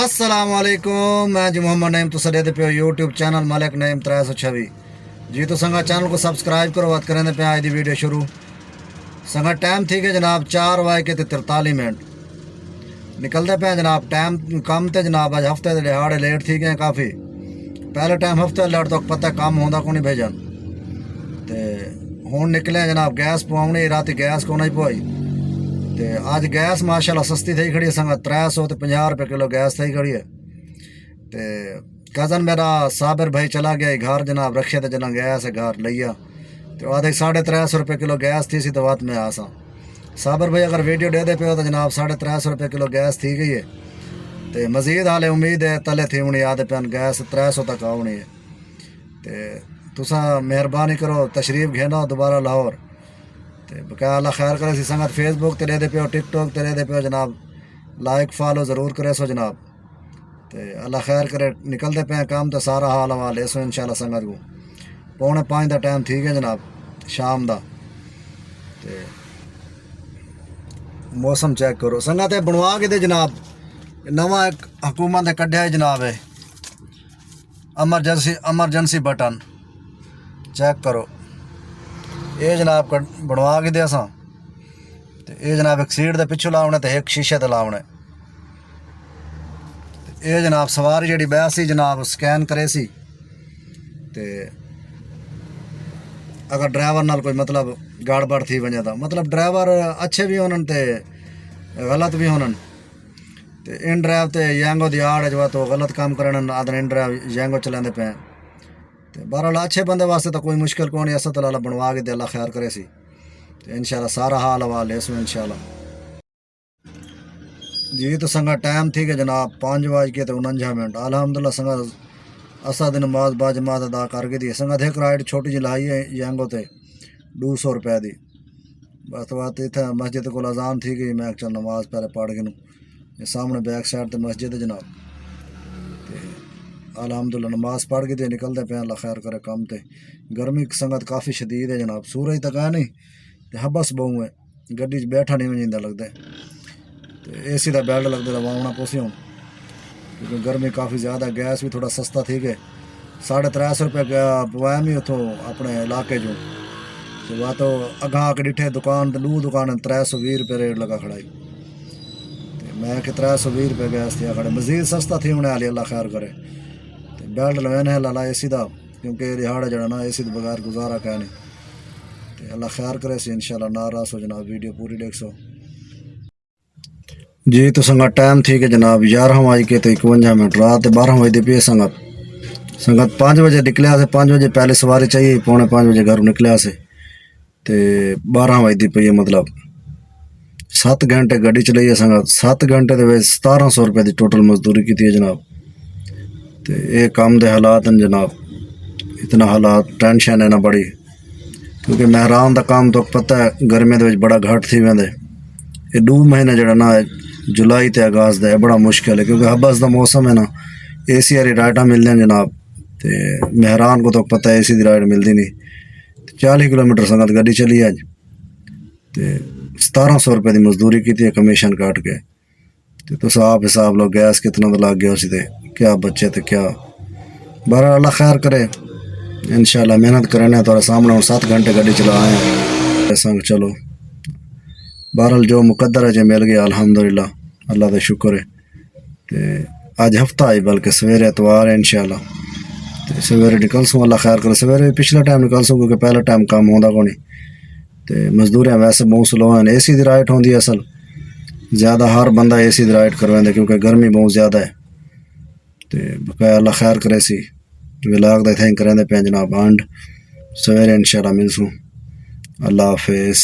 अस्सलामुअलैकुम, मैं जी मोहम्मद नईम तो सदे पे यूट्यूब चैनल मलिक नईम 326 जी। तो संगा चैनल को सब्सक्राइब करो। बात करें पे आज दी वीडियो शुरू। संगा टाइम थी कि जनाब 4:43 निकलते पे जनाब। टाइम कम तो जनाब अज हफ्ते के दिहाड़े लेट थी गए काफ़ी। पहले टाइम हफ्ते लेट तो पता काम होंदा को नहीं भेजन तो हूँ निकले जनाब। गैस पवानी रात गैस को नहीं पवाई तो अज गैस माशाल्लाह सस्ती थी खड़ी है। संगा 350 रुपये किलो गैस थी खड़ी है। तो कज़न मेरा साबिर भाई चला गया घर जनाब। रखे तो जना गैस है घर लिया तो आधे 350 रुपये किलो गैस थी सी तो बात में आसा। साबिर भाई अगर वीडियो दे दे पे तो जनाब 350 रुपये किलो गैस थी गई है। तो मजीद हाले उम्मीद है तले थी होनी आधे पैन गैस 300 तक आनी है। तो तुसा मेहरबानी करो तशरीफ घेना दोबारा लाहौर। तो बकाया अल्लाह खैर करे। संगत फेसबुक ते दे पे टिकटॉक ते दे पे जनाब। लाइक फॉलो ज़रूर करे सो जनाब। तो अल्लाह खैर करे। निकलते पे काम तो सारा हाल हवाल है सो इंशाल्लाह। संगत को 4:45 का टाइम ठीक है जनाब शाम का। तो मौसम चेक करो संगत है बनवा के दे जनाब। नवा एक हुकूमत ने कढ़िया है जनाब है एमरजेंसी बटन चेक करो। ये जनाब बनवा के दे असा। तो ये जनाब एक सीट के पिछू लाने तो एक शीशे ते लाने। ये जनाब सवारी जी बैसी जनाब स्कैन करे सी। तो अगर ड्राइवर नाल कोई मतलब गड़बड़ थी वजे तो मतलब ड्राइवर अच्छे भी होने ते गलत भी होने। तो इन ड्राइव तो यंगो दी आड़ जो तो गलत काम करन आदन इन ड्राइव यंगो चलाते पे। तो बहरहाल अच्छे बंदे वास्ते तो कोई मुश्किल कौन है। असा तो लाला बनवा के दे अल्लाह खैर करे सी। तो इंशाल्लाह सारा हाल हवाल है इसमें इंशाल्लाह जी। तो संगा टाइम थी कि जनाब 5:49 अल्हम्दुलिल्लाह। संगा असा दिन नमाज बाजमात अदा करके दी। संगा एक राइड छोटी जी लाई है यंगो ते 200 रुपये की। बस बात इतना मस्जिद को अजान थी गई। मैं चल नमाज पहले पढ़ के सामने बैक साइड तो मस्जिद है जनाब। तो अल्हम्दुलिल्लाह नमाज पढ़ के दे निकलते पे अल्लाह खैर करे कम ते। गर्मी संगत काफ़ी शदीद है जनाब। सूरज तक है नहीं तो हबस बहु है गड्डी बैठा नहीं वजींदा लगता है। तो AC का बेल्ट लगता है वावना पोसी हूँ क्योंकि गर्मी काफ़ी ज़्यादा। गैस भी थोड़ा सस्ता थी गए 350 रुपये पवाया मैं उतों अपने इलाके चो। तो वह तो अगा आके डिठे दुकान तो 2 दुकान 320 रुपये रेट लगा खड़ाई। तो मैं कि 320 रुपये गैस थी खड़े मजीद सस्ता थी होने वाली अल्लाह खैर करे। तो बेल्ट लवेन है लाला AC का क्योंकि दिहाड़ा जड़ा ना AC के बगैर गुजारा क्या नहीं। तो अल्लाह खैर करे सी इंशाल्लाह। नाराज़ हो जनाब वीडियो पूरी देख सो जी। तो संगत टाइम थी कि जनाब 11:51 रात 12 बजे पे संगत 5 बजे निकलिया से। 5 बजे पहले सवारी चाहिए 4:45 बजे घर निकलिया से। तो 12 बजती पई है मतलब 7 घंटे गड्डी चलाई है संगत। 7 घंटे के 1700 रुपये की टोटल मजदूरी की है जनाब। तो ये काम के हालात हैं जनाब। इतना हालात टेंशन है ना बड़ी क्योंकि मेहरान का काम तो पता है गर्मियों के बड़ा घट थी वेंदे। ये 2 महीने जरा ना जुलाई ते अगस्त का बड़ा मुश्किल है क्योंकि हबस का मौसम है ना। AC वाली राइटा मिलते हैं जनाब। तो मेहरान को तो पता है AC की राइड मिलती नहीं। 40 किलोमीटर संगत गड्डी चली अज। तो 1700 रुपये की मजदूरी की है कमीशन काट के। तो आप हिसाब लो गैस कितना तो लग गया उसी ते क्या बच्चे तो क्या। बहरहाल अल्लाह खैर करे इंशाल्लाह। मेहनत करने तो सामने 7 घंटे गड्डी चला आए संग चलो। बहरहाल जो मुकद्दर है जो मिल गया अल्हम्दुलिल्लाह अल्लाह का शुक्र है। तो अज हफ्ता है बल्कि सवेरे एतवार है इंशाल्लाह। तो सवेरे निकल सूँ अल्लाह खैर करे। सवेरे पिछला टाइम निकल सूँ क्योंकि पहला टाइम काम होंदा को नहीं। तो मजदूरियाँ वैसे बहुत स्लो हैं। AC की राइट होंगी असल ज़्यादा हर बंदा AC की राइट करवाते क्योंकि गर्मी बहुत ज़्यादा है। तो बकाया अल्लाह खैर करे सी विलाग का इतना ही करेंदे पे जनाब। आंड सवेरे इंशाल्लाह मिलसूँ। अल्लाह हाफिज़।